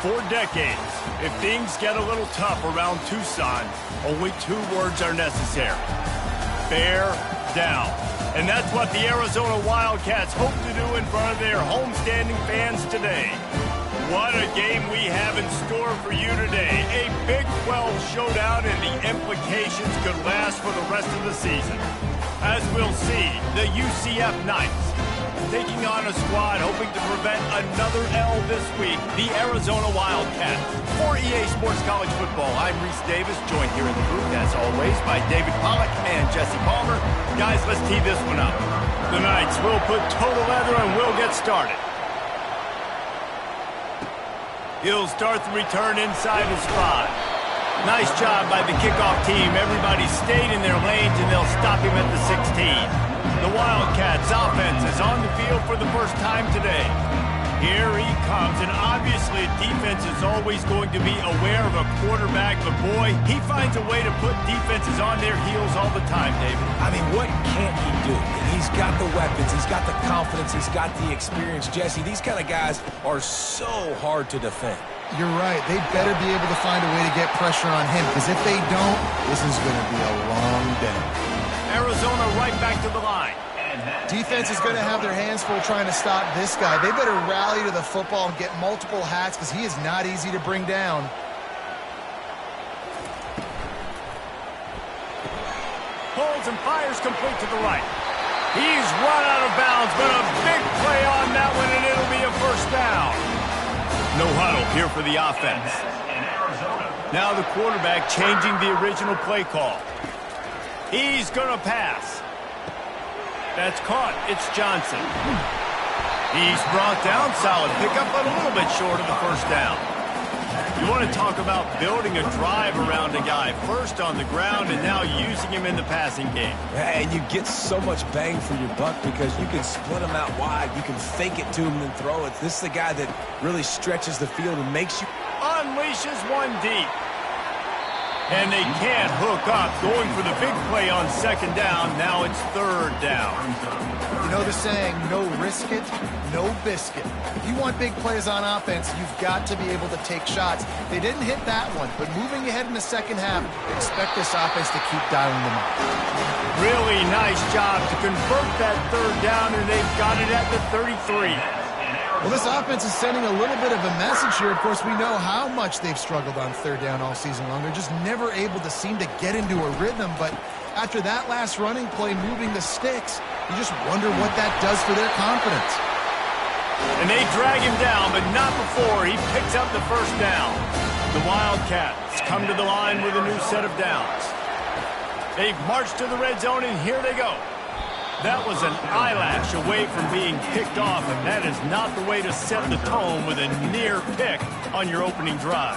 For decades, if things get a little tough around Tucson, only 2 words are necessary. Bear down. And that's what the Arizona Wildcats hope to do in front of their homestanding fans today. What a game we have in store for you today. A Big 12 showdown, and the implications could last for the rest of the season. As we'll see, the UCF Knights taking on a squad hoping to prevent another L this week, the Arizona Wildcats. For EA Sports College Football, I'm Reese Davis, joined here in the booth, as always, by David Pollack and Jesse Palmer. Guys, let's tee this one up. The Knights will put total leather and we'll get started. He'll start the return inside his 5. Nice job by the kickoff team. Everybody stayed in their lanes, and they'll stop him at the 16. The Wildcats offense is on the field for the first time today. Here he comes, and obviously defense is always going to be aware of a quarterback, but boy, he finds a way to put defenses on their heels all the time, David. I mean, what can't he do? He's got the weapons, he's got the confidence, he's got the experience. Jesse, these kind of guys are so hard to defend. You're right. They better be able to find a way to get pressure on him, because if they don't, this is going to be a long day. Arizona right back to the line. Defense is going to have their hands full trying to stop this guy. They better rally to the football and get multiple hats, because he is not easy to bring down. Pulls and fires complete to the right. He's run out of bounds, but a big play on that one, and it'll be a first down. No huddle here for the offense. Now the quarterback changing the original play call. He's going to pass. That's caught. It's Johnson. He's brought down. Solid pickup, but a little bit short of the first down. You want to talk about building a drive around a guy. First on the ground and now using him in the passing game. And you get so much bang for your buck because you can split him out wide. You can fake it to him and throw it. This is the guy that really stretches the field and makes you... Unleashes one deep. And they can't hook up. Going for the big play on second down. Now it's third down. You know the saying, no risk it, no biscuit. If you want big plays on offense, you've got to be able to take shots. They didn't hit that one, but moving ahead in the second half, expect this offense to keep dialing them up. Really nice job to convert that third down, and they've got it at the 33. Well, this offense is sending a little bit of a message here. Of course, we know how much they've struggled on third down all season long. They're just never able to seem to get into a rhythm, but after that last running play moving the sticks, you just wonder what that does for their confidence. And they drag him down, but not before he picks up the first down. The Wildcats come to the line with a new set of downs. They've marched to the red zone, and here they go. That was an eyelash away from being picked off, and that is not the way to set the tone with a near pick on your opening drive.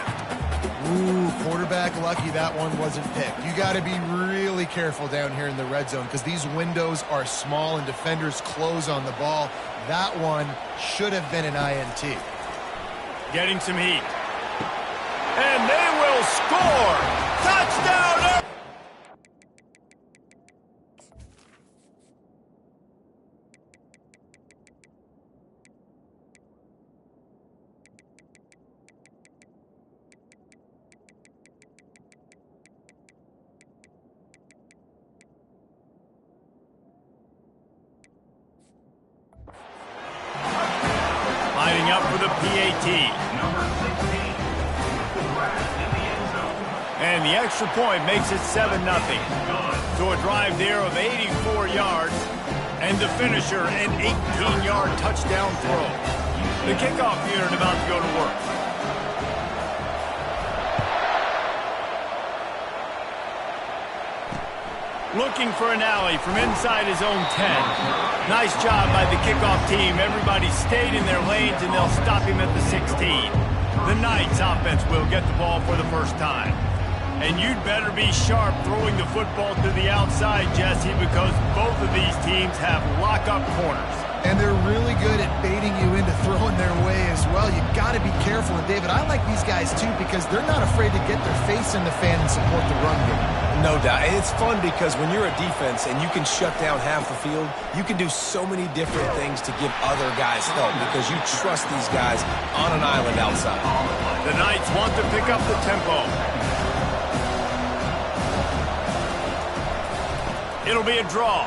Ooh, quarterback lucky that one wasn't picked. You got to be really careful down here in the red zone because these windows are small and defenders close on the ball. That one should have been an INT. Getting some heat. And they will score! Touchdown! Lining up for the PAT. And the extra point makes it 7-0. So a drive there of 84 yards. And the finisher, an 18-yard touchdown throw. The kickoff unit about to go to work. Looking for an alley from inside his own 10. Nice job by the kickoff team. Everybody stayed in their lanes, and they'll stop him at the 16. The Knights offense will get the ball for the first time. And you'd better be sharp throwing the football to the outside, Jesse, because both of these teams have lock-up corners. And they're really good at baiting you into throwing their way as well. You got to be careful. And, David, I like these guys, too, because they're not afraid to get their face in the fan and support the run game. No doubt. It's fun because when you're a defense and you can shut down half the field, you can do so many different things to give other guys help because you trust these guys on an island outside. The Knights want to pick up the tempo. It'll be a draw.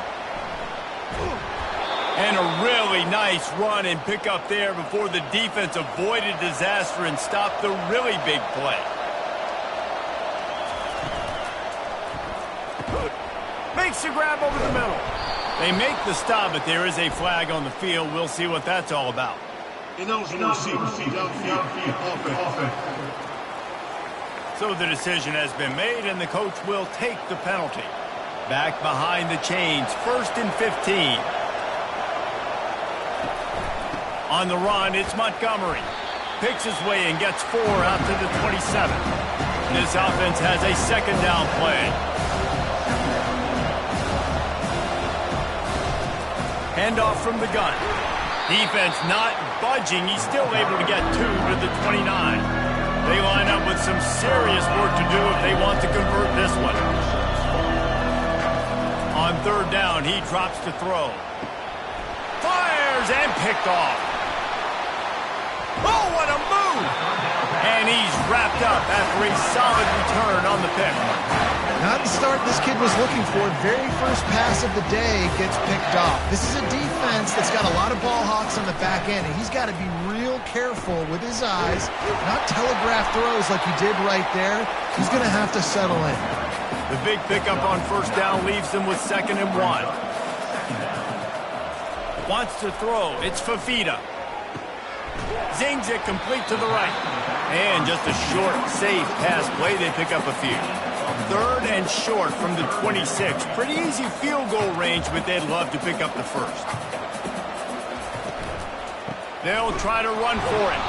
And a really nice run and pick up there before the defense avoided disaster and stopped the really big play. Makes the grab over the middle. They make the stop, but there is a flag on the field. We'll see what that's all about. So the decision has been made, and the coach will take the penalty. Back behind the chains, 1st and 15. On the run, it's Montgomery. Picks his way and gets 4 out to the 27. This offense has a 2nd down play. Handoff from the gun. Defense not budging. He's still able to get 2 to the 29. They line up with some serious work to do if they want to convert this one. On 3rd down, he drops to throw. Fires and picked off. Oh, what a move! And he's wrapped up after a solid return on the pick. Not the start this kid was looking for. Very first pass of the day gets picked off. This is a defense that's got a lot of ball hawks on the back end, and he's got to be real careful with his eyes, not telegraph throws like he did right there. He's going to have to settle in. The big pickup on 1st down leaves them with 2nd and 1. Wants to throw. It's Fafita. Zings it complete to the right. And just a short, safe pass play. They pick up a few. 3rd and short from the 26. Pretty easy field goal range, but they'd love to pick up the 1st. They'll try to run for it.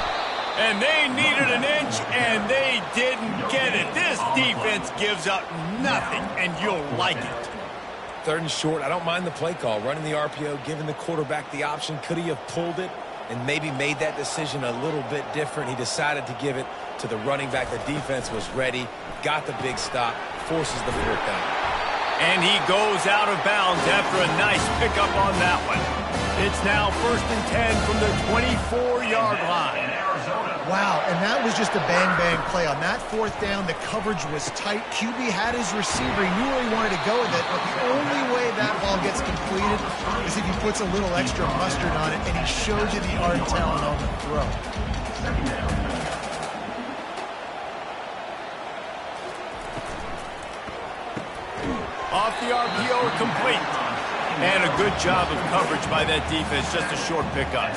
And they needed an inch, and they didn't get it. This defense gives up nothing, and you'll like it. 3rd and short. I don't mind the play call. Running the RPO, giving the quarterback the option. Could he have pulled it and maybe made that decision a little bit different? He decided to give it to the running back. The defense was ready, got the big stop, forces the 4th down. And he goes out of bounds after a nice pickup on that one. It's now 1st and 10 from the 24-yard line. Wow, and that was just a bang-bang play. On that 4th down, the coverage was tight. QB had his receiver. He knew where he wanted to go with it, but the only way that ball gets completed is if he puts a little extra mustard on it, and he showed you the art and talent on the throw. Off the RPO, complete. And a good job of coverage by that defense, just a short pickup.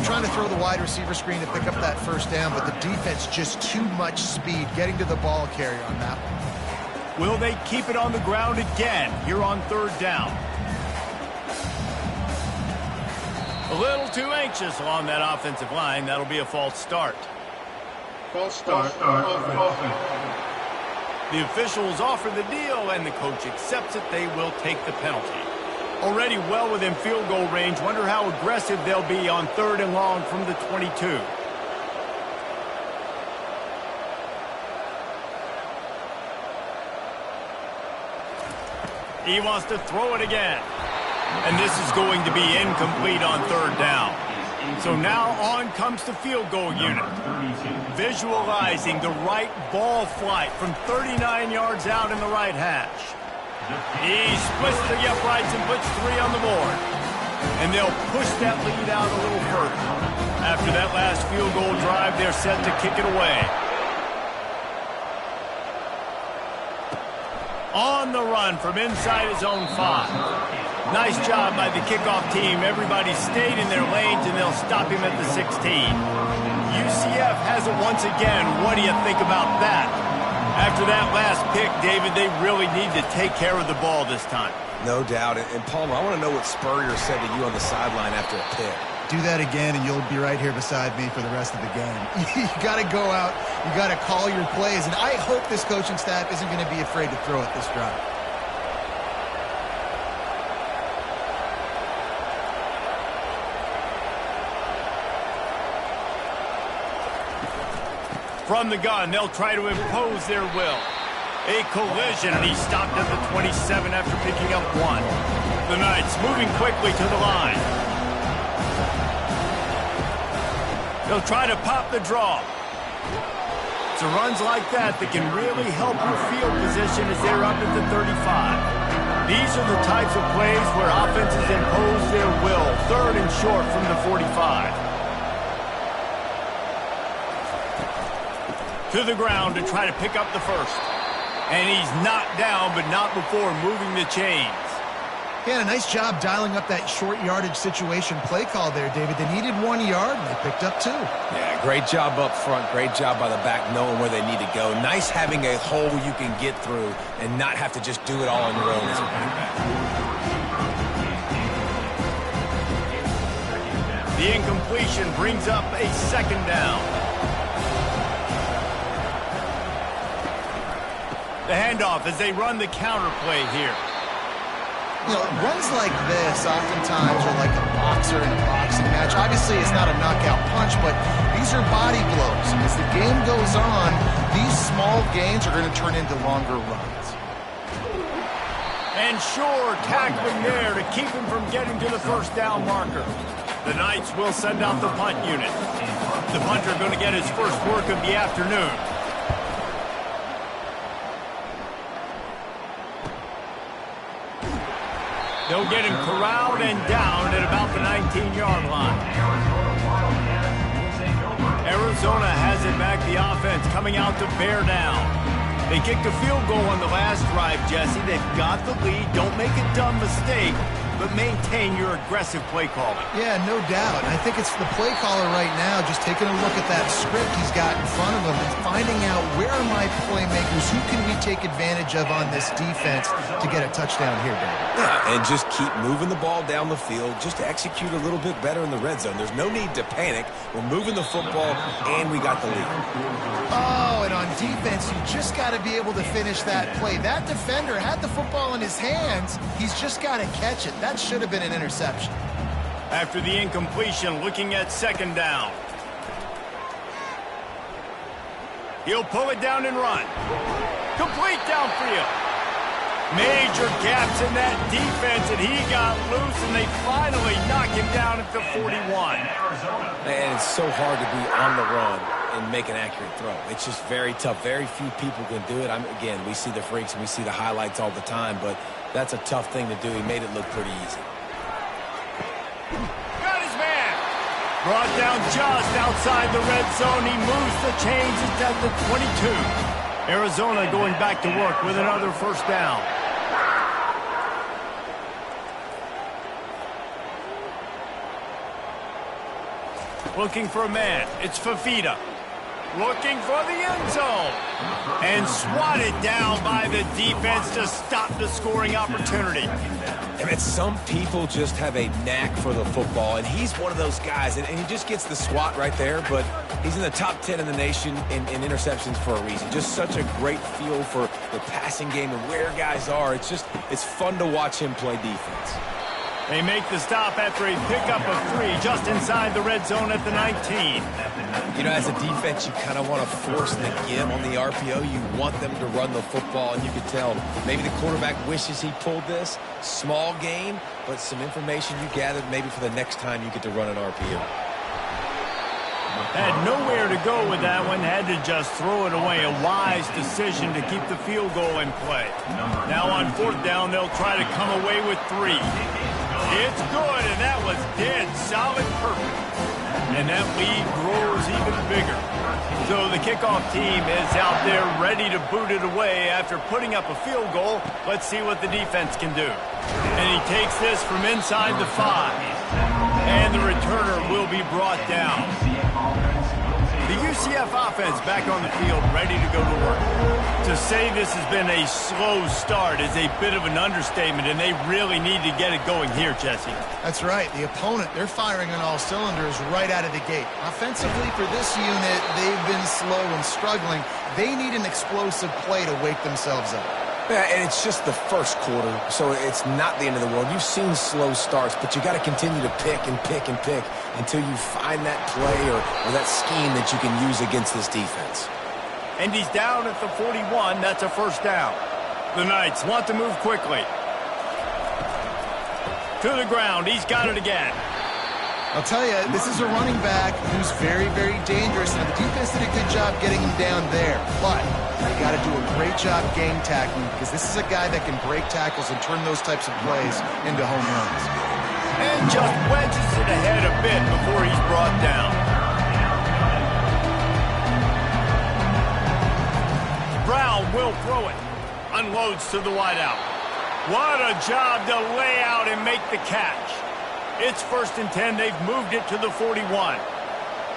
Trying to throw the wide receiver screen to pick up that 1st down, but the defense just too much speed getting to the ball carrier on that one. Will they keep it on the ground again here on 3rd down? A little too anxious along that offensive line. That'll be a false start. False start. The officials offer the deal, and the coach accepts it. They will take the penalty. Already well within field goal range. Wonder how aggressive they'll be on 3rd and long from the 22. He wants to throw it again. And this is going to be incomplete on 3rd down. So now on comes the field goal unit. Visualizing the right ball flight from 39 yards out in the right hash. He splits the uprights and puts 3 on the board. And they'll push that lead out a little further. After that last field goal drive, they're set to kick it away. On the run from inside his own 5. Nice job by the kickoff team. Everybody stayed in their lanes, and they'll stop him at the 16. UCF has it once again. What do you think about that? After that last pick, David, they really need to take care of the ball this time. No doubt. And Palmer, I want to know what Spurrier said to you on the sideline after a pick. Do that again, and you'll be right here beside me for the rest of the game. You got to go out. You got to call your plays, and I hope this coaching staff isn't going to be afraid to throw it this drive. From the gun, they'll try to impose their will. A collision, and he stopped at the 27 after picking up 1. The Knights moving quickly to the line. They'll try to pop the draw. So runs like that can really help your field position as they're up at the 35. These are the types of plays where offenses impose their will. 3rd and short from the 45. To the ground to try to pick up the first. And he's knocked down, but not before moving the chains. Yeah, a nice job dialing up that short yardage situation play call there, David. They needed 1 yard, and they picked up 2. Yeah, great job up front. Great job by the back knowing where they need to go. Nice having a hole you can get through and not have to just do it all on your own as a running back. The incompletion brings up a 2nd down. The handoff as they run the counter play here. You know, runs like this oftentimes are like a boxer in a boxing match. Obviously, it's not a knockout punch, but these are body blows. As the game goes on, these small gains are going to turn into longer runs. And sure, tackling there to keep him from getting to the 1st down marker. The Knights will send out the punt unit. The punter going to get his first work of the afternoon. They'll get him corralled and down at about the 19-yard line. Arizona has it back, the offense coming out to bear down. They kicked a field goal on the last drive, Jesse. They've got the lead. Don't make a dumb mistake, but maintain your aggressive play calling. Yeah, no doubt. I think it's the play caller right now just taking a look at that script he's got in front of him and finding out where are my playmakers, who can we take advantage of on this defense to get a touchdown here, David. Yeah, and just keep moving the ball down the field, just to execute a little bit better in the red zone. There's no need to panic. We're moving the football, and we got the lead. Oh, and on defense, you just got to be able to finish that play. That defender had the football in his hands. He's just got to catch it. That should have been an interception. After the incompletion, looking at 2nd down. He'll pull it down and run. Complete downfield. Major gaps in that defense, and he got loose, and they finally knock him down at the 41. And it's so hard to be on the run and make an accurate throw. It's just very tough. Very few people can do it. Again, we see the freaks and we see the highlights all the time, but that's a tough thing to do. He made it look pretty easy. Got his man. Brought down just outside the red zone. He moves the chains. It's at the 22. Arizona going back to work with another 1st down. Looking for a man. It's Fafita. Looking for the end zone. And swatted down by the defense to stop the scoring opportunity. And some people just have a knack for the football, and he's one of those guys, and he just gets the swat right there, but he's in the top 10 in the nation in interceptions for a reason. Just such a great feel for the passing game and where guys are. It's fun to watch him play defense. They make the stop after a pickup of 3 just inside the red zone at the 19. You know, as a defense, you kind of want to force the give on the RPO. You want them to run the football, and you can tell maybe the quarterback wishes he pulled this. Small game, but some information you gathered maybe for the next time you get to run an RPO. Had nowhere to go with that one. Had to just throw it away. A wise decision to keep the field goal in play. Now on 4th down, they'll try to come away with 3. It's good, and that was dead solid perfect. And that lead grows even bigger. So the kickoff team is out there ready to boot it away after putting up a field goal. Let's see what the defense can do. And he takes this from inside the 5. And the returner will be brought down. The UCF offense back on the field, ready to go to work. To say this has been a slow start is a bit of an understatement, and they really need to get it going here, Jesse. That's right. The opponent, they're firing on all cylinders right out of the gate. Offensively, for this unit, they've been slow and struggling. They need an explosive play to wake themselves up. Yeah, and it's just the first quarter, so it's not the end of the world. You've seen slow starts, but you got to continue to pick and pick and pick until you find that play or that scheme that you can use against this defense. And he's down at the 41. That's a first down. The Knights want to move quickly. To the ground. He's got it again. I'll tell you, this is a running back who's very, very dangerous. Now, the defense did a good job getting him down there, but they got to do a great job game tackling because this is a guy that can break tackles and turn those types of plays into home runs. And just wedges it ahead a bit before he's brought down. Brown will throw it. Unloads to the wideout. What a job to lay out and make the catch. It's 1st and 10. They've moved it to the 41.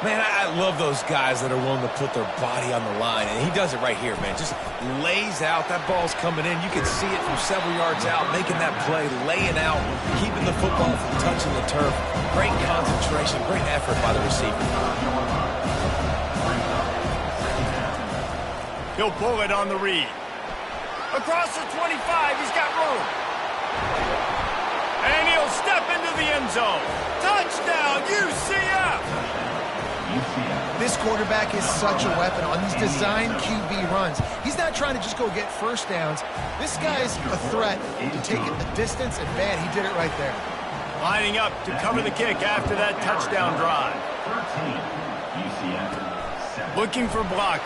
Man, I love those guys that are willing to put their body on the line, and he does it right here, man. Just lays out. That ball's coming in. You can see it from several yards out, making that play, laying out, keeping the football from touching the turf. Great concentration, great effort by the receiver. He'll pull it on the read. Across the 25, he's got room. And he'll step into the end zone. Touchdown, UCF! This quarterback is such a weapon on these design QB runs. He's not trying to just go get first downs. This guy's a threat to take it the distance, and man, he did it right there. Lining up to cover the kick after that touchdown drive. Looking for blockers.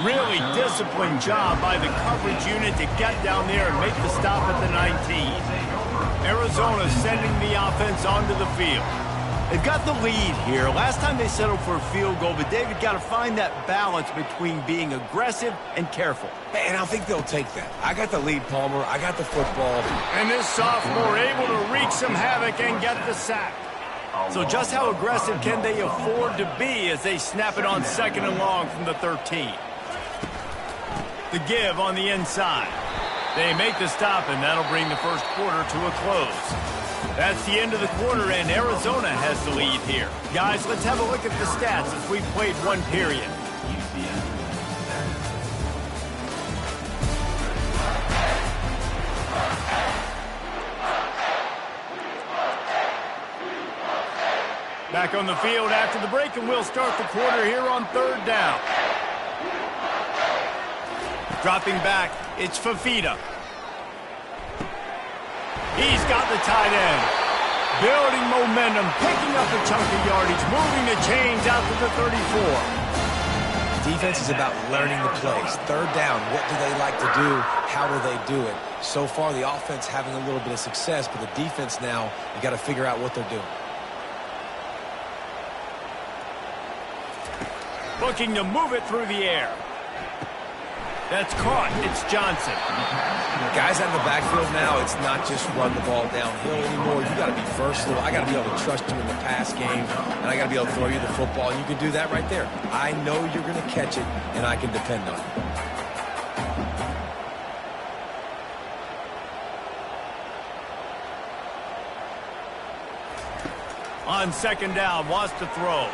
Really disciplined job by the coverage unit to get down there and make the stop at the 19. Arizona sending the offense onto the field. They've got the lead here. Last time they settled for a field goal, but David got to find that balance between being aggressive and careful. And I think they'll take that. I got the lead, Palmer. I got the football. And this sophomore able to wreak some havoc and get the sack. So just how aggressive can they afford to be as they snap it on 2nd and long from the 13? The give on the inside. They make the stop, and that'll bring the first quarter to a close. That's the end of the quarter, and Arizona has the lead here. Guys, let's have a look at the stats as we've played one period. Back on the field after the break, and we'll start the quarter here on 3rd down. Dropping back, it's Fafita. He's got the tight end. Building momentum, picking up a chunk of yardage, moving the chains out to the 34. Defense is about learning the plays. 3rd down, what do they like to do? How do they do it? So far, the offense having a little bit of success, but the defense now, you got to figure out what they're doing. Looking to move it through the air. That's caught. It's Johnson. Guys out in the backfield now, it's not just run the ball downhill anymore. You got to be versatile. I got to be able to trust you in the pass game, and I got to be able to throw you the football, and you can do that right there. I know you're going to catch it, and I can depend on it. On 2nd down, wants to throw.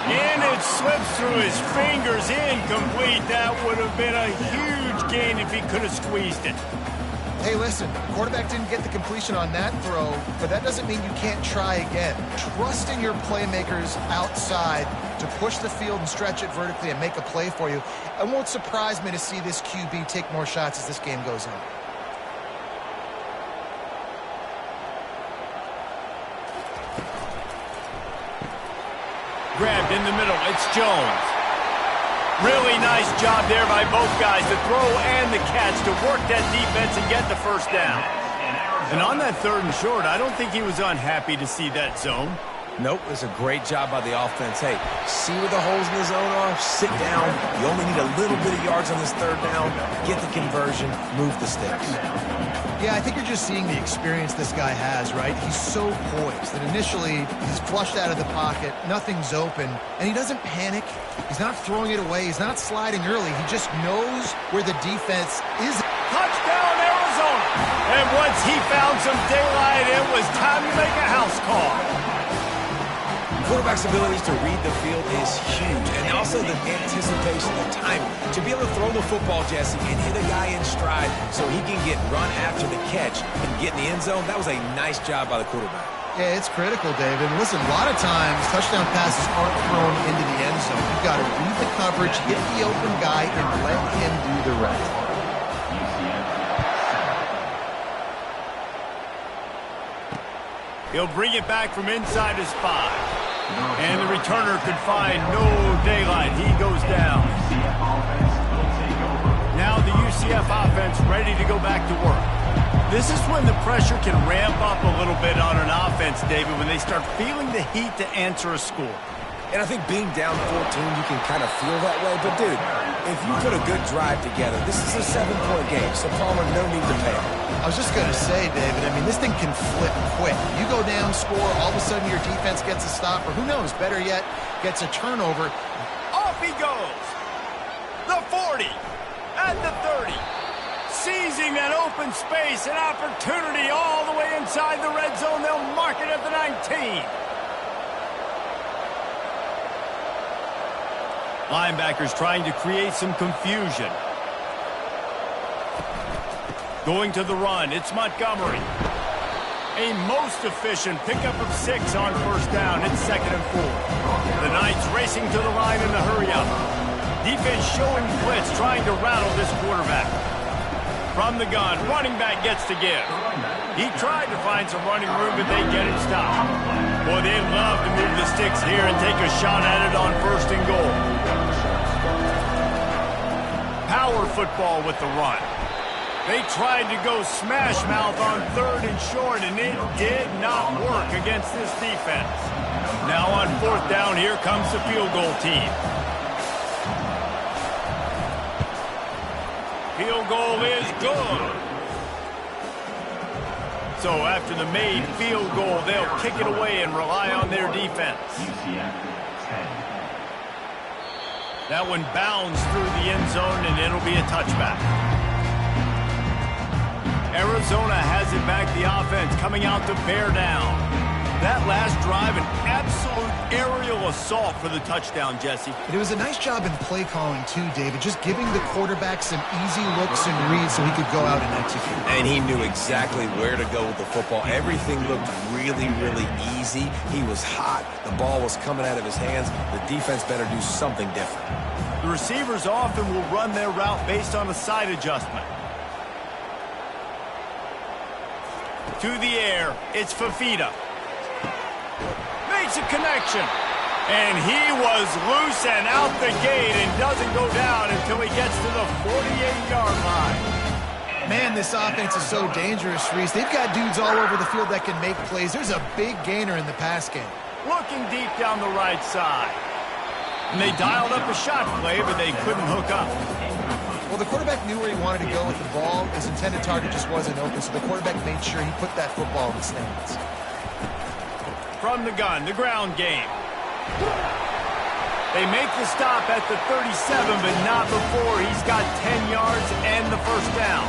And it slips through his fingers, incomplete. That would have been a huge gain if he could have squeezed it. Hey, listen, quarterback didn't get the completion on that throw, but that doesn't mean you can't try again. Trust in your playmakers outside to push the field and stretch it vertically and make a play for you. It won't surprise me to see this QB take more shots as this game goes on. Grabbed in the middle, it's Jones. Really nice job there by both guys, the throw and the catch to work that defense and get the first down. And on that 3rd and short, I don't think he was unhappy to see that zone. Nope, it was a great job by the offense. Hey, see where the holes in the zone are, sit down. You only need a little bit of yards on this 3rd down, get the conversion, move the sticks. Yeah, I think you're just seeing the experience this guy has, right? He's so poised that initially he's flushed out of the pocket, nothing's open, and he doesn't panic. He's not throwing it away. He's not sliding early. He just knows where the defense is. Touchdown, Arizona! And once he found some daylight, it was time to make a house call. Quarterback's abilities to read the field is huge, and also the anticipation, the timing. To be able to throw the football, Jesse, and hit a guy in stride so he can get run after the catch and get in the end zone, that was a nice job by the quarterback. Yeah, it's critical, David. Listen, a lot of times touchdown passes aren't thrown into the end zone. You've got to read the coverage, hit the open guy, and let him do the rest. He'll bring it back from inside his 5. And the returner could find no daylight. He goes down. Now the UCF offense ready to go back to work. This is when the pressure can ramp up a little bit on an offense, David, when they start feeling the heat to answer a score. And I think being down 14, you can kind of feel that way. But, dude, if you put a good drive together, this is a 7-point game, so Palmer, no need to pay. I was just going to say, David, I mean, this thing can flip quick. You go down, score, all of a sudden your defense gets a stop, or who knows, better yet, gets a turnover. Off he goes. The 40 and the 30. Seizing that open space, an opportunity all the way inside the red zone. They'll mark it at the 19. Linebackers trying to create some confusion. Going to the run, it's Montgomery. A most efficient pickup of 6 on first down. It's 2nd and 4. The Knights racing to the line in the hurry-up. Defense showing blitz, trying to rattle this quarterback. From the gun, running back gets to give. He tried to find some running room, but they get it stopped. Boy, they'd love to move the sticks here and take a shot at it on 1st and goal. Power football with the run. They tried to go smash mouth on 3rd and short, and it did not work against this defense. Now on 4th down, here comes the field goal team. Field goal is good. So after the made field goal, they'll kick it away and rely on their defense. That one bounds through the end zone, and it'll be a touchback. Arizona has it back, the offense coming out to bear down. That last drive, an absolute aerial assault for the touchdown, Jesse. It was a nice job in play calling, too, David, just giving the quarterback some easy looks and reads so he could go out and execute. And he knew exactly where to go with the football. Everything looked really, really easy. He was hot. The ball was coming out of his hands. The defense better do something different. The receivers often will run their route based on a side adjustment. To the air, it's Fafita. Makes a connection. And he was loose and out the gate and doesn't go down until he gets to the 48-yard line. Man, this offense is so dangerous, Reese. They've got dudes all over the field that can make plays. There's a big gainer in the pass game. Looking deep down the right side. And they dialed up a shot play, but they couldn't hook up. Well, the quarterback knew where he wanted to go with the ball. His intended target just wasn't open, so the quarterback made sure he put that football in the stands. From the gun, the ground game. They make the stop at the 37, but not before he's got 10 yards and the first down.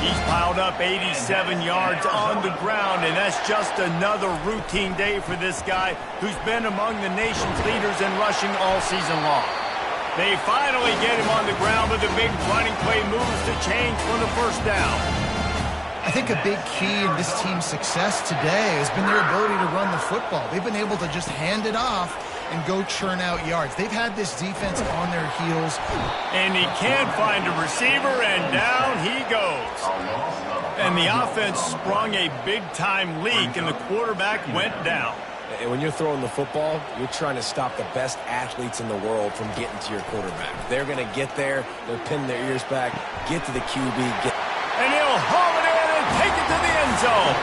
He's piled up 87 yards on the ground, and that's just another routine day for this guy who's been among the nation's leaders in rushing all season long. They finally get him on the ground, but the big running play moves the chains for the first down. I think a big key in this team's success today has been their ability to run the football. They've been able to just hand it off and go churn out yards. They've had this defense on their heels. And he can't find a receiver, and down he goes. And the offense sprung a big-time leak, and the quarterback went down. And when you're throwing the football, you're trying to stop the best athletes in the world from getting to your quarterback. They're going to get there. They're pinning their ears back, get to the QB. And he'll haul it in and take it to the end zone.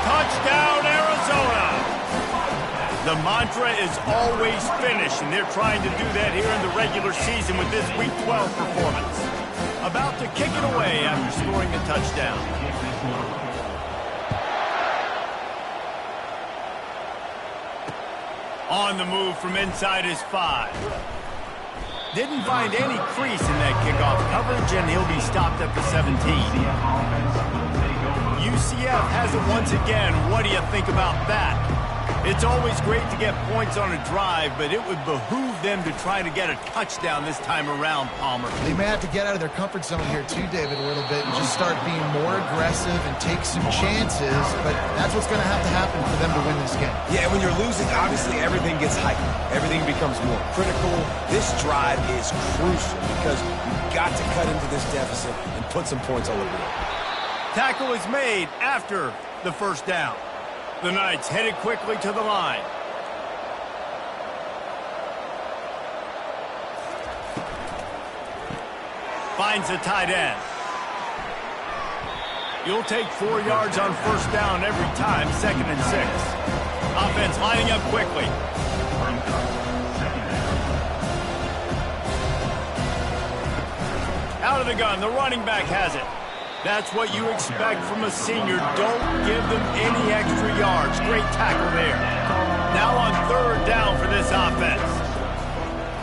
Touchdown, Arizona. The mantra is always finish, and they're trying to do that here in the regular season with this Week 12 performance. About to kick it away after scoring a touchdown. On the move from inside his 5. Didn't find any crease in that kickoff coverage, and he'll be stopped at the 17. UCF has it once again. What do you think about that? It's always great to get points on a drive, but it would behoove them to try to get a touchdown this time around, Palmer. They may have to get out of their comfort zone here too, David, a little bit, and just start being more aggressive and take some chances, but that's what's going to happen for them to win this game. Yeah, when you're losing, obviously everything gets heightened. Everything becomes more critical. This drive is crucial because you've got to cut into this deficit and put some points on the board. Tackle is made after the first down. The Knights headed quickly to the line. Finds the tight end. You'll take 4 yards on first down every time, 2nd and 6. Offense lining up quickly. Out of the gun, the running back has it. That's what you expect from a senior. Don't give them any extra yards. Great tackle there. Now on 3rd down for this offense.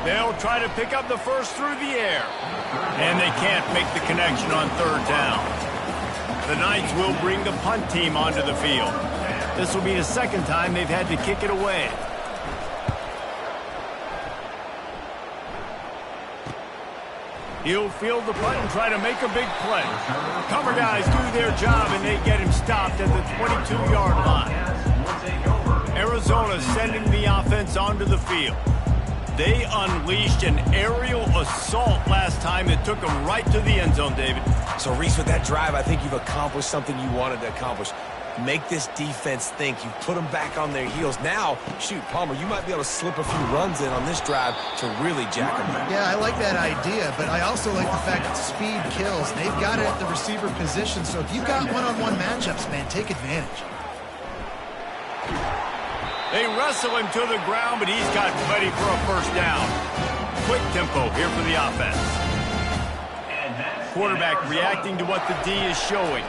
They'll try to pick up the first through the air. And they can't make the connection on 3rd down. The Knights will bring the punt team onto the field. This will be the 2nd time they've had to kick it away. He'll field the punt and try to make a big play. Cover guys do their job, and they get him stopped at the 22-yard line. Arizona sending the offense onto the field. They unleashed an aerial assault last time that took them right to the end zone, David. So, Reese, with that drive, I think you've accomplished something you wanted to accomplish. Make this defense think. You've put them back on their heels. Now, shoot, Palmer, you might be able to slip a few runs in on this drive to really jack them up. Yeah, I like that idea, but I also like the fact that speed kills. They've got it at the receiver position, so if you've got one-on-one matchups, man, take advantage. They wrestle him to the ground, but he's got plenty for a first down. Quick tempo here for the offense. Quarterback reacting to what the D is showing.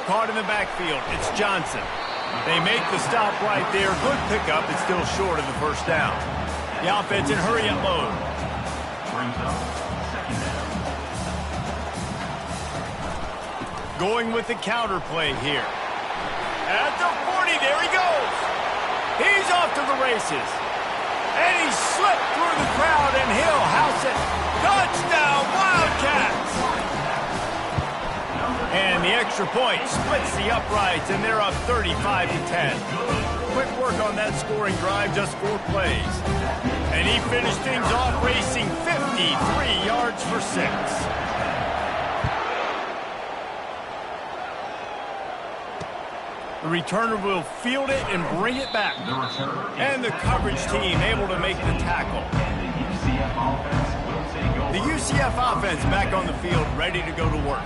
Caught in the backfield, it's Johnson. They make the stop right there. Good pickup, it's still short of the first down. The offense in hurry up mode. Going with the counter play here. At the 40, there he goes. He's off to the races. And he slipped through the crowd, and he'll house it. Touchdown, Wildcats! And the extra point splits the uprights, and they're up 35-10. Quick work on that scoring drive, just 4 plays. And he finished things off racing 53 yards for 6. The returner will field it and bring it back. And the coverage team able to make the tackle. The UCF offense back on the field, ready to go to work.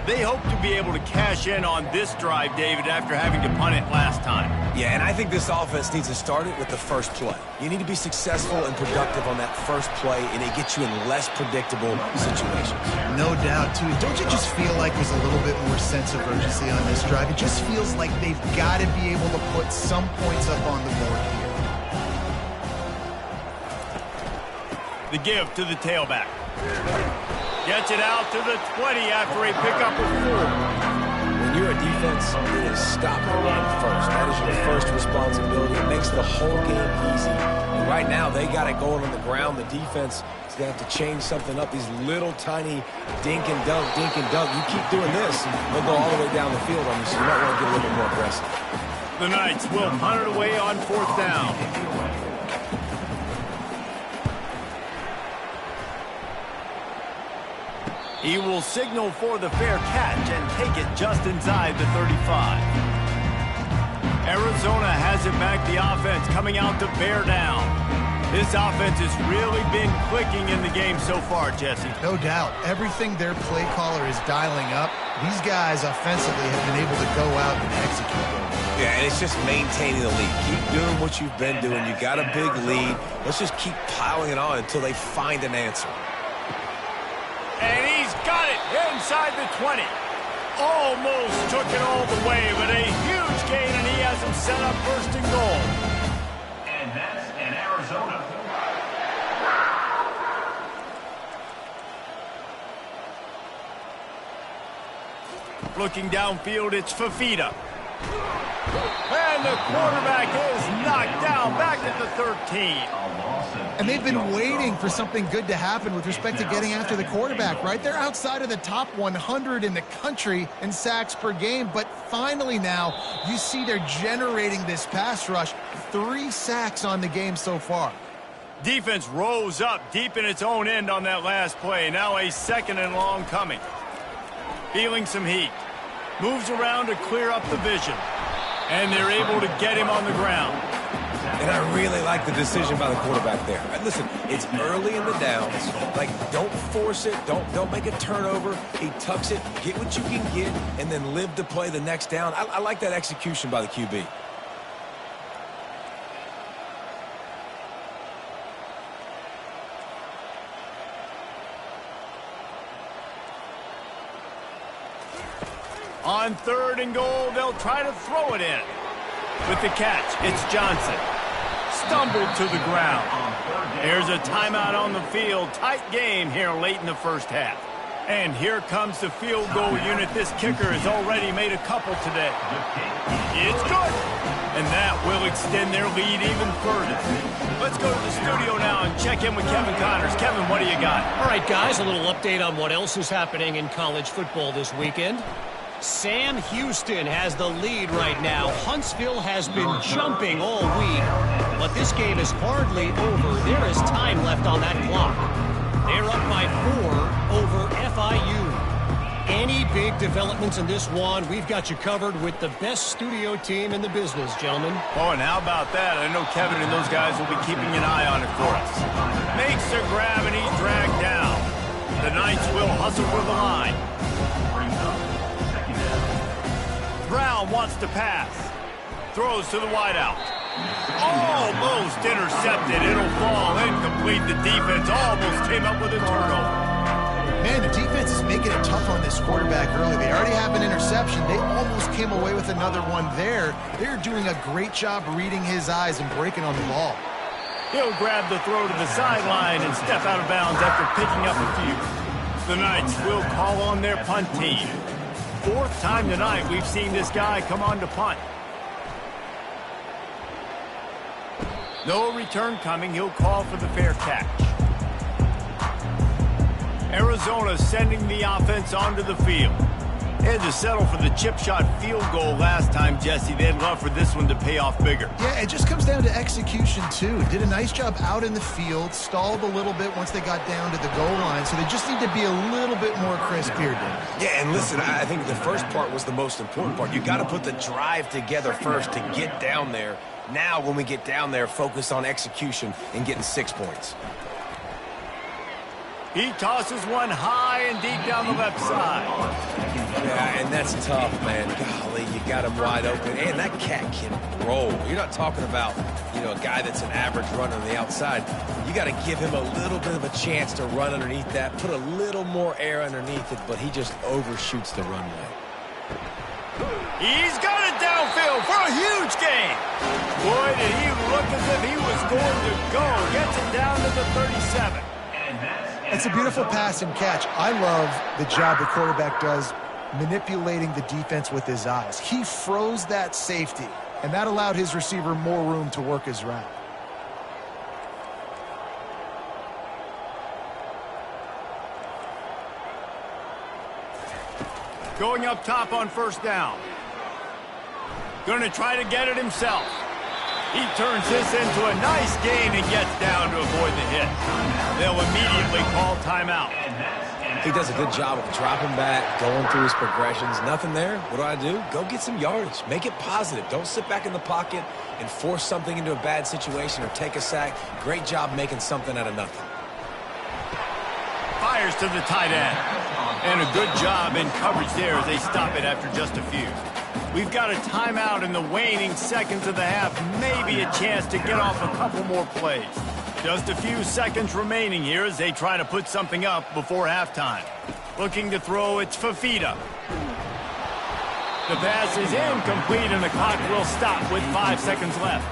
They hope to be able to cash in on this drive, David, after having to punt it last time. Yeah, and I think this offense needs to start it with the first play. You need to be successful and productive on that first play, and it gets you in less predictable situations. No doubt, too. Don't you just feel like there's a little bit more sense of urgency on this drive? It just feels like they've got to be able to put some points up on the board here. The give to the tailback. Gets it out to the 20 after a pickup of 4. When you're a defense, it is stop the run first. That is your first responsibility. It makes the whole game easy. And right now, they got it going on the ground. The defense is going to have to change something up. These little tiny dink and dunk, dink and dunk. You keep doing this, they'll go all the way down the field on you, so you might want to get a little bit more aggressive. The Knights will punt it away on 4th down. He will signal for the fair catch and take it just inside the 35. Arizona has it back, the offense coming out to bear down. This offense has really been clicking in the game so far, Jesse. No doubt. Everything their play caller is dialing up, these guys offensively have been able to go out and execute. Yeah, and it's just maintaining the lead. Keep doing what you've been doing. You got a big lead. Let's just keep piling it on until they find an answer. And he's got it inside the 20. Almost took it all the way, but a huge gain, and he has him set up 1st and goal. And that's in Arizona. Looking downfield, it's Fafita. And the quarterback is knocked down back at the 13. And they've been waiting for something good to happen with respect to getting after the quarterback, right? They're outside of the top 100 in the country in sacks per game, but finally now you see they're generating this pass rush. 3 sacks on the game so far. Defense rose up deep in its own end on that last play. Now a 2nd and long coming. Feeling some heat. Moves around to clear up the vision. And they're able to get him on the ground. And I really like the decision by the quarterback there. Listen, it's early in the downs. Like, don't force it. Don't make a turnover. He tucks it, get what you can get, and then live to play the next down. I like that execution by the QB. On 3rd and goal, they'll try to throw it in. With the catch, it's Johnson. Stumbled to the ground. There's a timeout on the field. Tight game here late in the first half. And here comes the field goal unit. This kicker has already made a couple today. It's good. And that will extend their lead even further. Let's go to the studio now and check in with Kevin Connors. Kevin, what do you got? All right, guys, a little update on what else is happening in college football this weekend. Sam Houston has the lead right now. Huntsville has been jumping all week, but this game is hardly over. There is time left on that clock. They're up by 4 over FIU. Any big developments in this one, we've got you covered with the best studio team in the business, gentlemen. Oh, and how about that? I know Kevin and those guys will be keeping an eye on it for us. Makes the grab and he's dragged down. The Knights will hustle for the line. Brown wants to pass. Throws to the wideout. Almost intercepted. It'll fall incomplete. The defense almost came up with a turnover. Man, the defense is making it tough on this quarterback early. They already have an interception. They almost came away with another one there. They're doing a great job reading his eyes and breaking on the ball. He'll grab the throw to the sideline and step out of bounds after picking up a few. The Knights will call on their punt team. 4th time tonight we've seen this guy come on to punt. No return coming. He'll call for the fair catch. Arizona sending the offense onto the field. They had to settle for the chip shot field goal last time, Jesse. They'd love for this one to pay off bigger. Yeah, it just comes down to execution, too. Did a nice job out in the field, stalled a little bit once they got down to the goal line, so they just need to be a little bit more crisp here, Dennis. Yeah, and listen, I think the first part was the most important part. You got to put the drive together first to get down there. Now, when we get down there, focus on execution and getting 6 points. He tosses one high and deep down the left side. Yeah, and that's tough, man. Golly, you got him wide open. And that cat can roll. You're not talking about, a guy that's an average runner on the outside. You got to give him a little bit of a chance to run underneath that, put a little more air underneath it, but he just overshoots the runway. He's got it downfield for a huge gain. Boy, did he look as if he was going to go. Gets it down to the 37. It's a beautiful pass and catch. I love the job the quarterback does manipulating the defense with his eyes. He froze that safety, and that allowed his receiver more room to work his route. Going up top on 1st down. Going to try to get it himself. He turns this into a nice gain and gets down to avoid the hit. They'll immediately call timeout. He does a good job of dropping back, going through his progressions. Nothing there. What do? Go get some yardage. Make it positive. Don't sit back in the pocket and force something into a bad situation or take a sack. Great job making something out of nothing. Fires to the tight end. And a good job in coverage there as they stop it after just a few. We've got a timeout in the waning seconds of the half. Maybe a chance to get off a couple more plays. Just a few seconds remaining here as they try to put something up before halftime. Looking to throw, it's Fafita. The pass is incomplete and the clock will stop with 5 seconds left.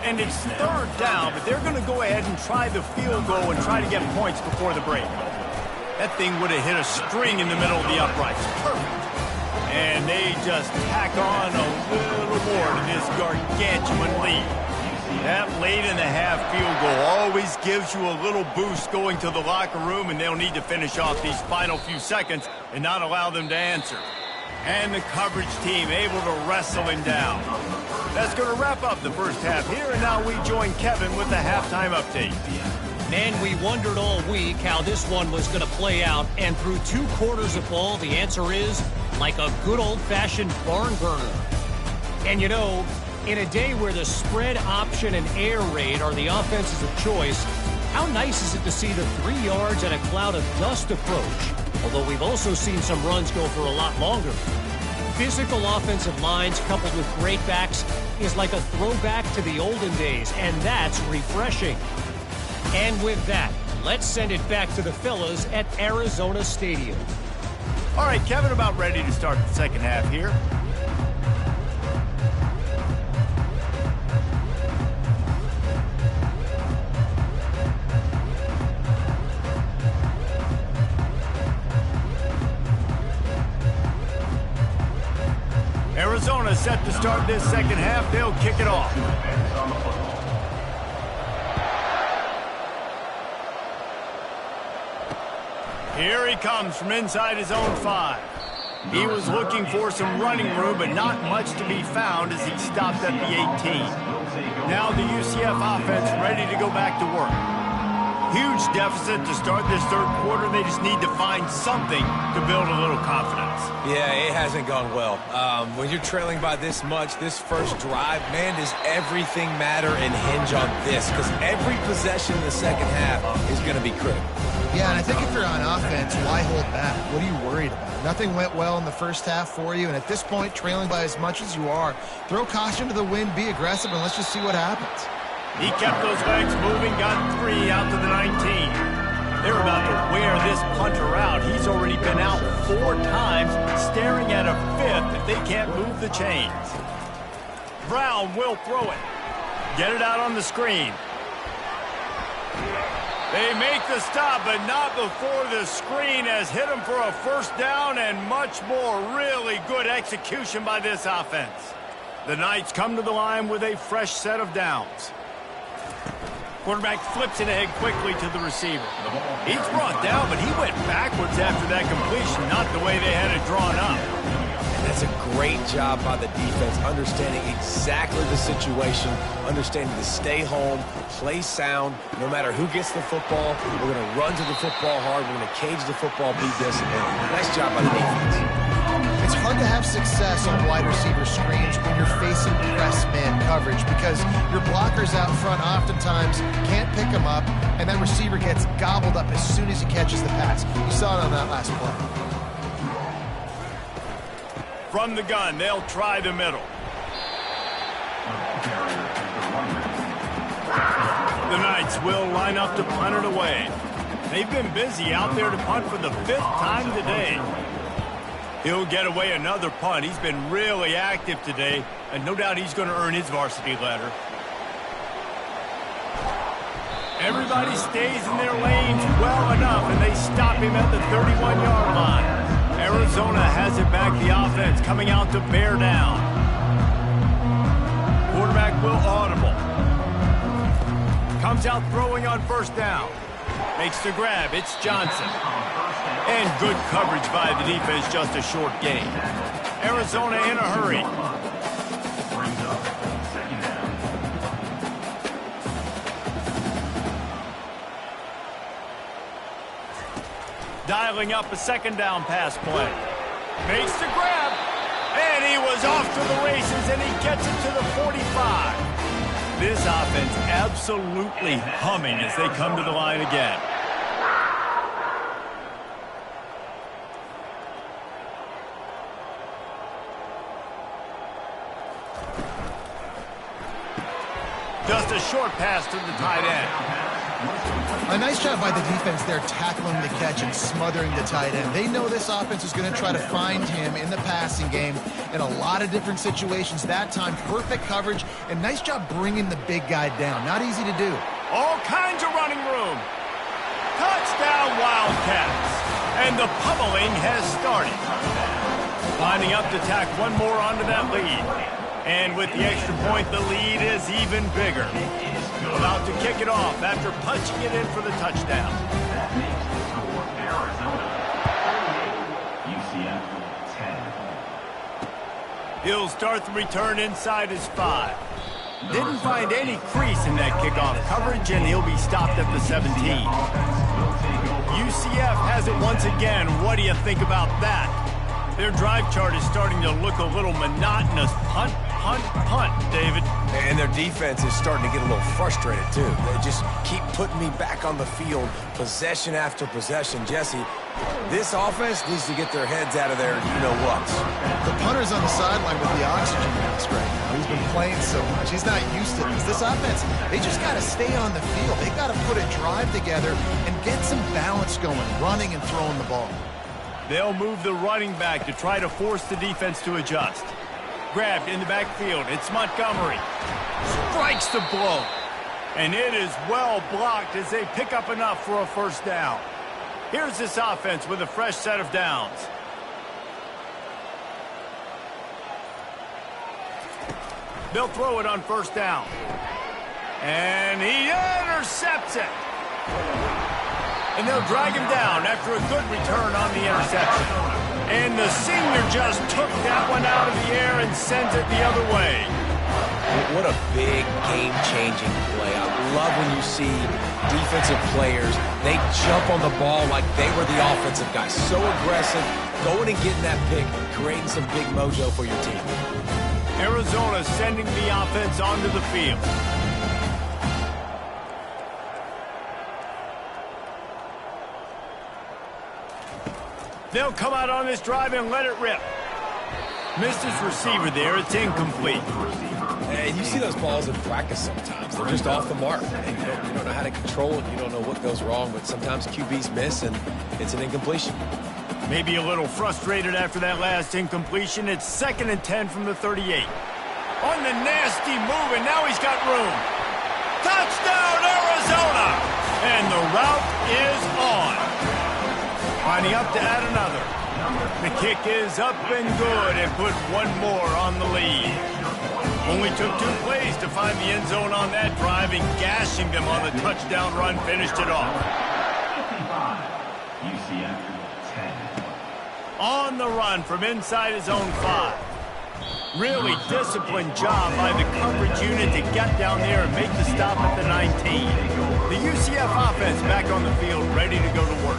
And it's 3rd down, but they're going to go ahead and try the field goal and try to get points before the break. That thing would have hit a string in the middle of the uprights. Perfect. And they just tack on a little more to this gargantuan lead. That late in the half field goal always gives you a little boost going to the locker room, and they'll need to finish off these final few seconds and not allow them to answer. And the coverage team able to wrestle him down. That's going to wrap up the first half here, and now we join Kevin with the halftime update. Man, we wondered all week how this one was going to play out, and through 2 quarters of ball, the answer is like a good old-fashioned barn burner. And you know, in a day where the spread option and air raid are the offenses of choice, how nice is it to see the 3 yards and a cloud of dust approach? Although we've also seen some runs go for a lot longer. Physical offensive lines coupled with great backs is like a throwback to the olden days, and that's refreshing. And with that, let's send it back to the fellas at Arizona Stadium. All right, Kevin, about ready to start the second half here. Arizona set to start this second half. They'll kick it off. Here he comes from inside his own 5. He was looking for some running room, but not much to be found as he stopped at the 18. Now the UCF offense ready to go back to work. Huge deficit to start this third quarter. They just need to find something to build a little confidence. Yeah, it hasn't gone well. When you're trailing by this much, this first drive, man, does everything matter and hinge on this? Because every possession in the second half is going to be critical. Yeah, and I think if you're on offense, why hold back? What are you worried about? Nothing went well in the first half for you, and at this point, trailing by as much as you are, throw caution to the wind, be aggressive, and let's just see what happens. He kept those legs moving, got 3 out to the 19. They're about to wear this punter out. He's already been out 4 times, staring at a 5th if they can't move the chains. Brown will throw it. Get it out on the screen. They make the stop, but not before the screen has hit him for a first down and much more. Really good execution by this offense. The Knights come to the line with a fresh set of downs. Quarterback flips it ahead quickly to the receiver. He's brought down, but he went backwards after that completion, not the way they had it drawn up. And that's a great job by the defense, understanding exactly the situation, understanding to stay home, play sound. No matter who gets the football, we're going to run to the football hard. We're going to cage the football, be disciplined. Nice job by the defense. It's hard to have success on wide receiver screens when you're facing press man coverage because your blockers out front oftentimes can't pick them up, and that receiver gets gobbled up as soon as he catches the pass. You saw it on that last play. From the gun, they'll try the middle. The Knights will line up to punt it away. They've been busy out there to punt for the 5th time today. He'll get away another punt. He's been really active today, and no doubt he's going to earn his varsity letter. Everybody stays in their lanes well enough, and they stop him at the 31-yard line. Arizona has it back, the offense coming out to bear down. Quarterback will audible. Comes out throwing on first down. Makes the grab. It's Johnson. And good coverage by the defense, just a short gain. Arizona in a hurry. Dialing up a second down pass play. Makes the grab. And he was off to the races, and he gets it to the 45. This offense absolutely humming as they come to the line again. Just a short pass to the tight end. A nice job by the defense there tackling the catch and smothering the tight end. They know this offense is going to try to find him in the passing game in a lot of different situations. That time, perfect coverage and nice job bringing the big guy down. Not easy to do. All kinds of running room. Touchdown Wildcats. And the pummeling has started. Lining up to tack one more onto that lead. And with the extra point, the lead is even bigger. About to kick it off after punching it in for the touchdown. That makes the score Arizona 38, UCF 10. He'll start the return inside his 5. Didn't find any crease in that kickoff coverage, and he'll be stopped at the 17. UCF has it once again. What do you think about that? Their drive chart is starting to look a little monotonous. Punt, punt, punt, David. And their defense is starting to get a little frustrated, too. They just keep putting me back on the field, possession after possession. Jesse, this offense needs to get their heads out of there, you-know-what. The punter's on the sideline with the oxygen mask right now. He's been playing so much. He's not used to this. This offense, they just got to stay on the field. They got to put a drive together and get some balance going, running and throwing the ball. They'll move the running back to try to force the defense to adjust. Grabbed in the backfield. It's Montgomery. Strikes the blow. And it is well blocked as they pick up enough for a first down. Here's this offense with a fresh set of downs. They'll throw it on first down. And he intercepts it. And they'll drag him down after a good return on the interception. And the senior just took that one out of the air and sends it the other way. What a big game-changing play. I love when you see defensive players, they jump on the ball like they were the offensive guys. So aggressive, going and getting that pick, creating some big mojo for your team. Arizona sending the offense onto the field. They'll come out on this drive and let it rip. Missed his receiver there. It's incomplete. And you see those balls in practice sometimes. They're just off the mark. And you don't know how to control it. You don't know what goes wrong. But sometimes QBs miss, and it's an incompletion. Maybe a little frustrated after that last incompletion. It's 2nd and 10 from the 38. On the nasty move, and now he's got room. Touchdown, Arizona! And the route is on. Lining up to add another. The kick is up and good and put one more on the lead. Only took 2 plays to find the end zone on that drive, and gashing them on the touchdown run finished it off. 55, UCF 10. On the run from inside his own 5. Really disciplined job by the coverage unit to get down there and make the stop at the 19. The UCF offense back on the field, ready to go to work.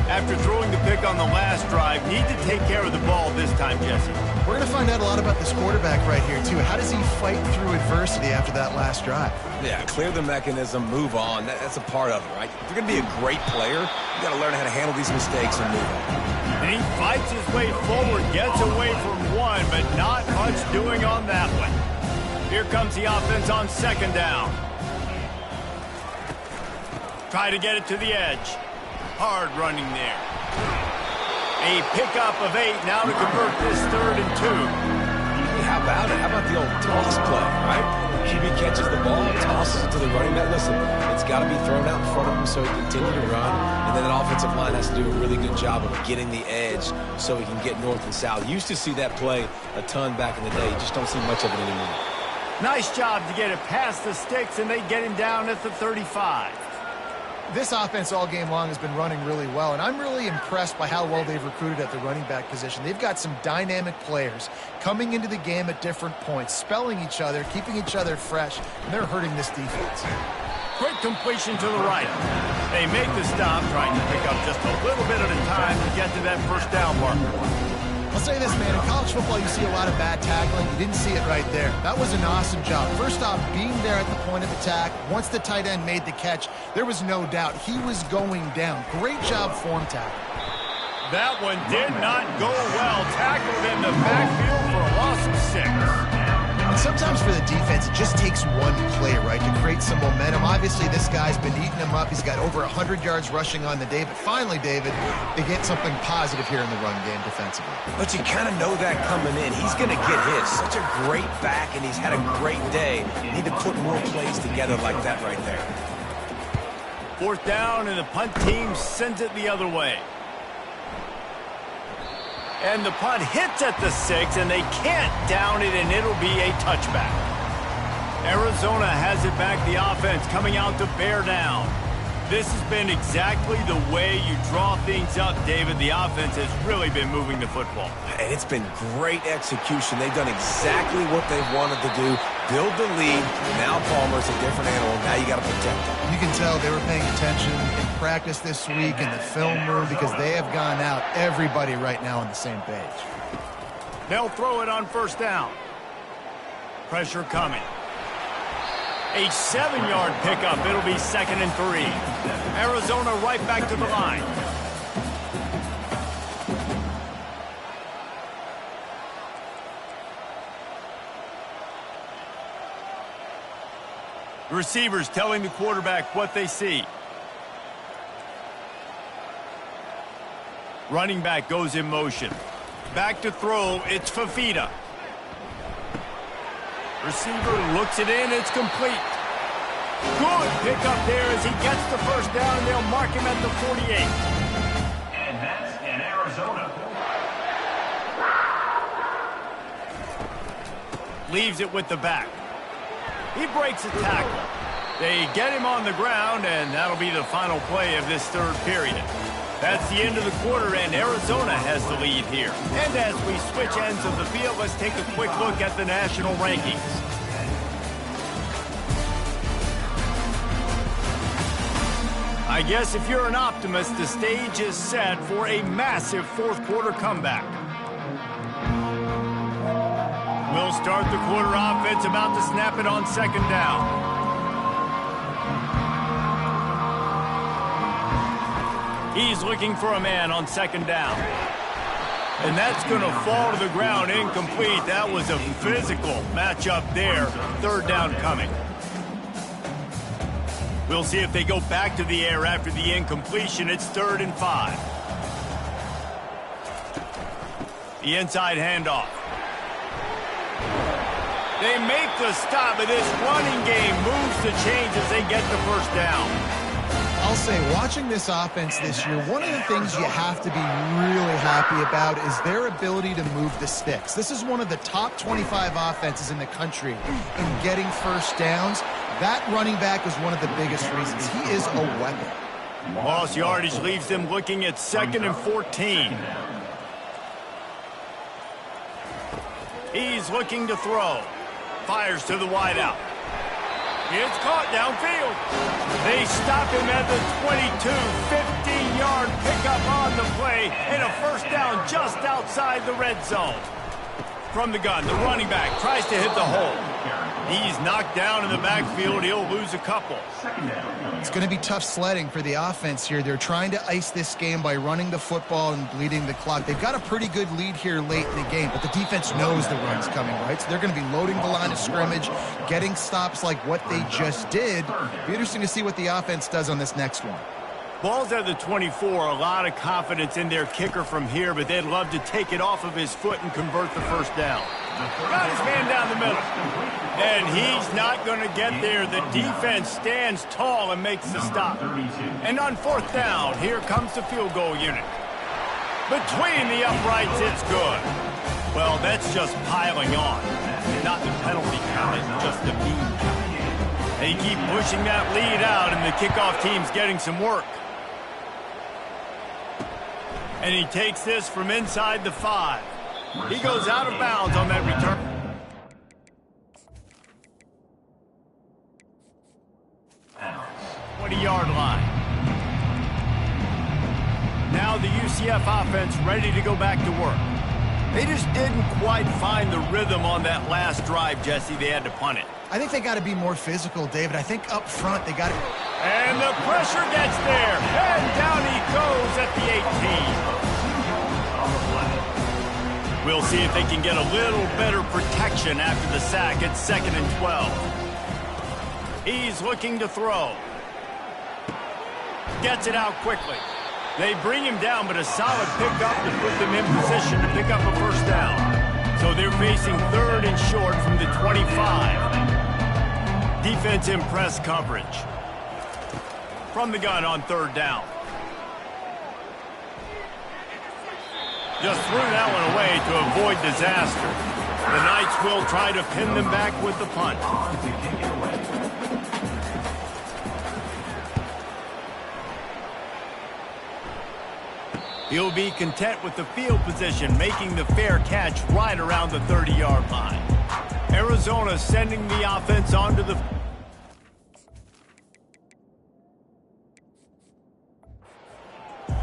After throwing the pick on the last drive, need to take care of the ball this time, Jesse. We're going to find out a lot about this quarterback right here, too. How does he fight through adversity after that last drive? Yeah, clear the mechanism, move on. That's a part of it, right? If you're going to be a great player, you got to learn how to handle these mistakes and move on. And he fights his way forward, gets away from one, but not much doing on that one. Here comes the offense on 2nd down. Try to get it to the edge. Hard running there. A pickup of 8 now to convert this 3rd and 2. Hey, how about it? How about the old toss play, right? QB catches the ball, tosses it to the running back. Listen, it's got to be thrown out in front of him so he can continue to run. And then an offensive line has to do a really good job of getting the edge so he can get north and south. Used to see that play a ton back in the day. You just don't see much of it anymore. Nice job to get it past the sticks, and they get him down at the 35. This offense all game long has been running really well, and I'm really impressed by how well they've recruited at the running back position. They've got some dynamic players coming into the game at different points, spelling each other, keeping each other fresh, and they're hurting this defense. Quick completion to the right. They make the stop, trying to pick up just a little bit at a time to get to that first down marker. I'll say this, man, in college football you see a lot of bad tackling. You didn't see it right there. That was an awesome job. First off, being there at the point of attack. Once the tight end made the catch, there was no doubt he was going down. Great job form tackle. That one did not go well. Tackled in the backfield for a loss of 6. And sometimes for the defense, it just takes one play, right, to create some momentum. Obviously, this guy's been eating him up. He's got over 100 yards rushing on the day. But finally, David, they get something positive here in the run game defensively. But you kind of know that coming in. He's going to get his. Such a great back, and he's had a great day. Need to put more plays together like that right there. 4th down, and the punt team sends it the other way. And the punt hits at the 6, and they can't down it, and it'll be a touchback. Arizona has it back, the offense coming out to bear down. This has been exactly the way you draw things up, David. The offense has really been moving the football. And it's been great execution. They've done exactly what they wanted to do. Build the lead. Now Palmer's a different animal. Now you got to protect him. You can tell they were paying attention in practice this week in the film room because they have gone out, everybody right now on the same page. They'll throw it on first down. Pressure coming. A 7-yard pickup. It'll be 2nd and 3. Arizona right back to the line. The receivers telling the quarterback what they see. Running back goes in motion. Back to throw. It's Fafita. Receiver looks it in. It's complete. Good pickup there as he gets the first down, and they'll mark him at the 48. And that's in Arizona. Leaves it with the back. He breaks a tackle. They get him on the ground, and that'll be the final play of this third period. That's the end of the quarter, and Arizona has the lead here. And as we switch ends of the field, let's take a quick look at the national rankings. I guess if you're an optimist, the stage is set for a massive fourth-quarter comeback. We'll start the quarter offense, about to snap it on 2nd down. He's looking for a man on 2nd down. And that's going to fall to the ground incomplete. That was a physical matchup there. 3rd down coming. We'll see if they go back to the air after the incompletion. It's 3rd and 5. The inside handoff. They make the stop, but this running game moves the chains as they get the first down. I'll say, watching this offense this year, one of the things you have to be really happy about is their ability to move the sticks. This is one of the top 25 offenses in the country in getting first downs. That running back is one of the biggest reasons. He is a weapon. Lost yardage leaves them looking at 2nd and 14. He's looking to throw. Fires to the wideout. It's caught downfield. They stop him at the 22. 15-yard pickup on the play, and a first down just outside the red zone. From the gun, the running back tries to hit the hole. He's knocked down in the backfield. He'll lose a couple. It's going to be tough sledding for the offense here. They're trying to ice this game by running the football and bleeding the clock. They've got a pretty good lead here late in the game, but the defense knows the run's coming, right? So they're going to be loading the line of scrimmage, getting stops like what they just did. Be interesting to see what the offense does on this next one. Ball's at the 24. A lot of confidence in their kicker from here, but they'd love to take it off of his foot and convert the first down. Got his man down the middle. And he's not going to get there. The defense stands tall and makes the stop. And on 4th down, here comes the field goal unit. Between the uprights, it's good. Well, that's just piling on. Not the penalty count, it's just the mean count. They keep pushing that lead out, and the kickoff team's getting some work. And he takes this from inside the 5. He goes out of bounds on that return. Out. 20-yard line. Now the UCF offense ready to go back to work. They just didn't quite find the rhythm on that last drive, Jesse. They had to punt it. I think they got to be more physical, David. I think up front they got to... And the pressure gets there. And down he goes at the 18. We'll see if they can get a little better protection after the sack. It's 2nd and 12. He's looking to throw. Gets it out quickly. They bring him down, but a solid pickup to put them in position to pick up a first down. So they're facing 3rd and short from the 25. Defense in press coverage. From the gun on 3rd down. Just threw that one away to avoid disaster. The Knights will try to pin them back with the punt. He'll be content with the field position, making the fair catch right around the 30-yard line. Arizona sending the offense onto the...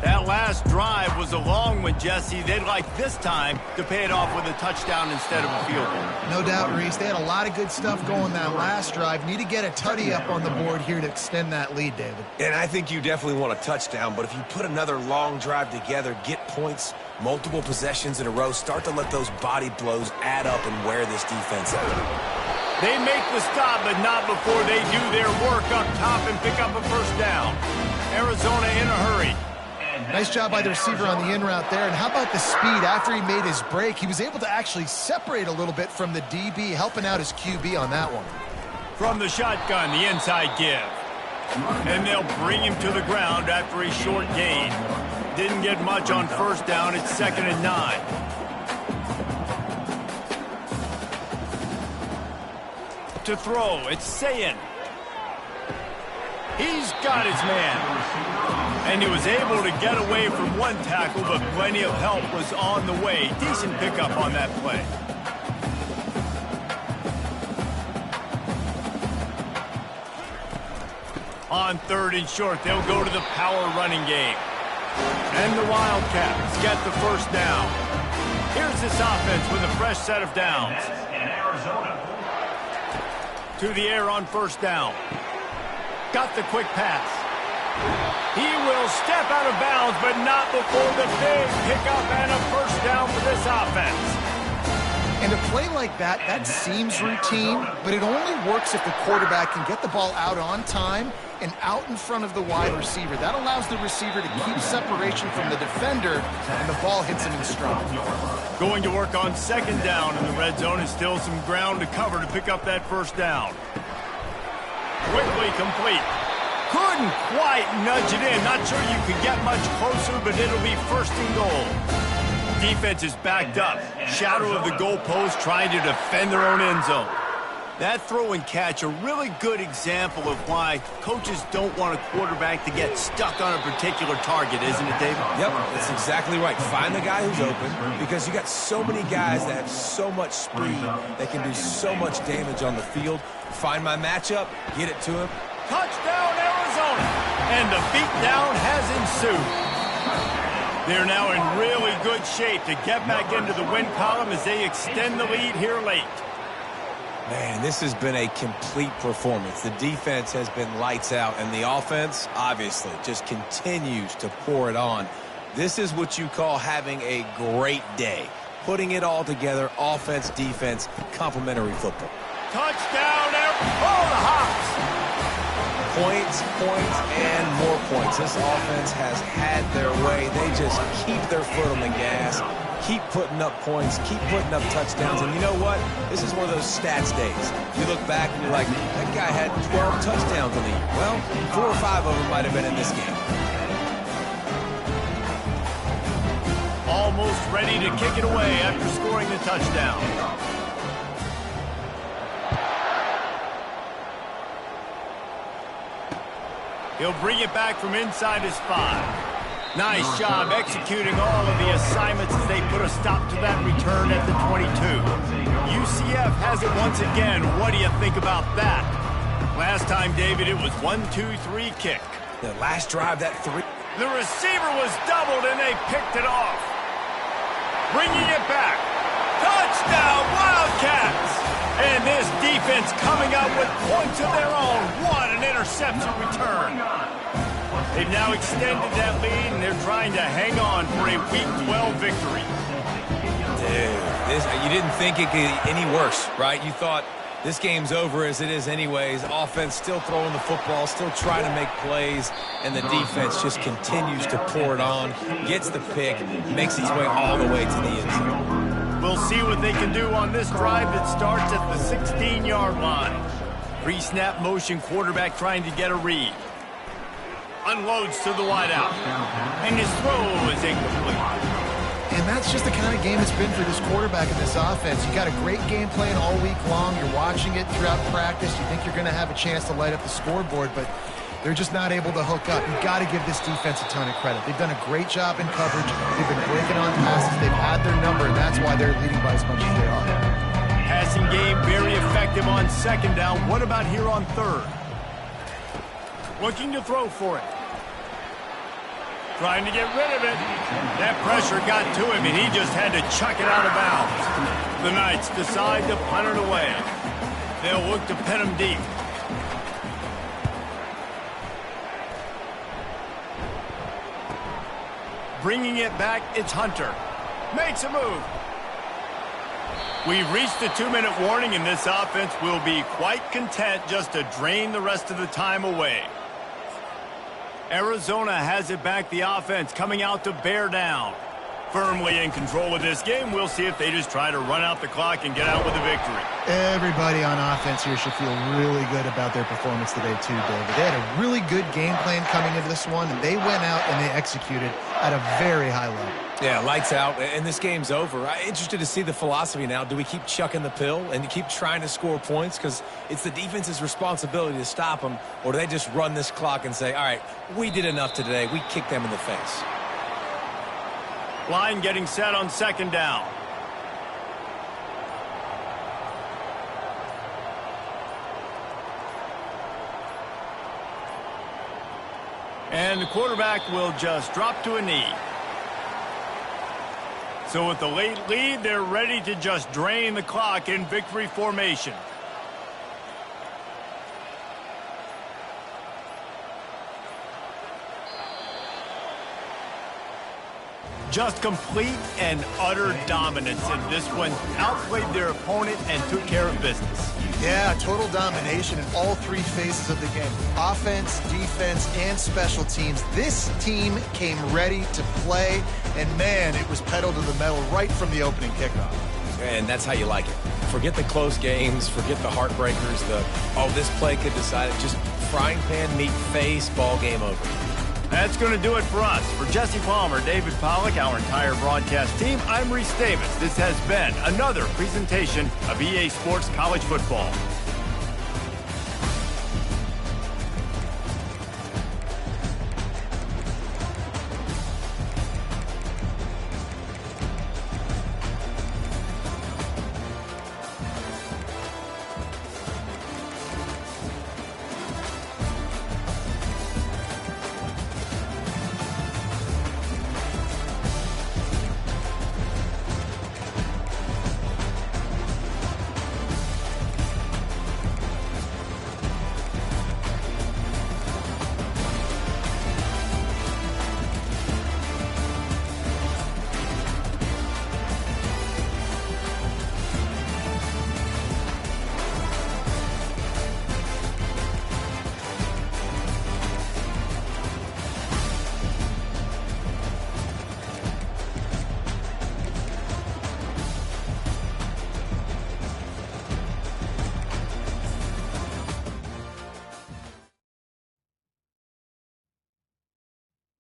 That last drive was a long one, Jesse. They'd like this time to pay it off with a touchdown instead of a field goal. No doubt, Reese. They had a lot of good stuff going that last drive. Need to get a tutty up on the board here to extend that lead, David. And I think you definitely want a touchdown, but if you put another long drive together, get points, multiple possessions in a row, start to let those body blows add up and wear this defense out. They make the stop, but not before they do their work up top and pick up a first down. Arizona in a hurry. Nice job by the receiver on the in route there. And how about the speed? After he made his break, he was able to actually separate a little bit from the DB, helping out his QB on that one. From the shotgun, the inside give. And they'll bring him to the ground after a short gain. Didn't get much on first down. It's 2nd and 9. To throw, it's SII. He's got his man. And he was able to get away from one tackle, but plenty of help was on the way. Decent pickup on that play. On 3rd and short, they'll go to the power running game. And the Wildcats get the first down. Here's this offense with a fresh set of downs. To the air on first down. Got the quick pass. He will step out of bounds, but not before the big pickup and a first down for this offense. And a play like that, that seems routine, but it only works if the quarterback can get the ball out on time and out in front of the wide receiver. That allows the receiver to keep separation from the defender, and the ball hits him in stride. Going to work on 2nd down in the red zone, and still some ground to cover to pick up that first down. Quickly complete. Couldn't quite nudge it in. Not sure you could get much closer, but it'll be 1st and goal. Defense is backed up. Shadow of the goalpost trying to defend their own end zone. That throw and catch, a really good example of why coaches don't want a quarterback to get stuck on a particular target, isn't it, David? Yep, that's exactly right. Find the guy who's open, because you got so many guys that have so much speed that can do so much damage on the field. Find my matchup, get it to him. Touchdown, Arizona! And the beatdown has ensued. They're now in really good shape to get back into the win column as they extend the lead here late. Man, this has been a complete performance. The defense has been lights out, and the offense, obviously, just continues to pour it on. This is what you call having a great day. Putting it all together, offense, defense, complementary football. Touchdown, oh, the hops! Points, and more points. This offense has had their way. They just keep their foot on the gas, keep putting up points, keep putting up touchdowns. And you know what? This is one of those stats days. You look back and you're like, that guy had 12 touchdowns in the year. Well, 4 or 5 of them might have been in this game. Almost ready to kick it away after scoring the touchdown. He'll bring it back from inside his 5. Nice job executing all of the assignments as they put a stop to that return at the 22. UCF has it once again. What do you think about that? Last time, David, it was 1-2-3 kick. The last drive, that 3. The receiver was doubled, and they picked it off. Bringing it back. Touchdown, Wildcats! And this defense coming up with points of their own. What an interception return. They've now extended that lead, and they're trying to hang on for a Week 12 victory. Dude, you didn't think it could get any worse, right? You thought this game's over as it is anyways. Offense still throwing the football, still trying to make plays, and the defense just continues to pour it on, gets the pick, makes its way all the way to the end zone. We'll see what they can do on this drive that starts at the 16-yard line. Pre-snap motion, quarterback trying to get a read. Unloads to the wideout. And his throw is incomplete. And that's just the kind of game it's been for this quarterback and this offense. You got a great game plan all week long. You're watching it throughout practice. You think you're going to have a chance to light up the scoreboard, but they're just not able to hook up. You've got to give this defense a ton of credit. They've done a great job in coverage. They've been breaking on passes. They've had their number, and that's why they're leading by as much as they are. Passing game very effective on second down. What about here on third? Looking to throw for it. Trying to get rid of it. That pressure got to him, and he just had to chuck it out of bounds. The Knights decide to punt it away. They'll look to pin him deep. Bringing it back, it's Hunter. Makes a move. We've reached the 2-minute warning, and this offense will be quite content just to drain the rest of the time away. Arizona has it back, the offense coming out to bear down. Firmly in control of this game. We'll see if they just try to run out the clock and get out with a victory. Everybody on offense here should feel really good about their performance today too, David. They had a really good game plan coming into this one, and they went out and they executed at a very high level. Yeah, lights out, and this game's over. I'm interested to see the philosophy now. Do we keep chucking the pill and keep trying to score points because it's the defense's responsibility to stop them, or do they just run this clock and say, all right, we did enough today. We kicked them in the face. Line getting set on second down. And the quarterback will just drop to a knee. So with the late lead, they're ready to just drain the clock in victory formation. Just complete and utter dominance in this one. Outplayed their opponent and took care of business. Yeah, total domination in all three phases of the game. Offense, defense, and special teams. This team came ready to play, and man, it was pedal to the metal right from the opening kickoff. And that's how you like it. Forget the close games, forget the heartbreakers, this play could decide it. Just frying pan, meat face, ball game over. That's going to do it for us. For Jesse Palmer, David Pollack, our entire broadcast team, I'm Reese Davis. This has been another presentation of EA Sports College Football.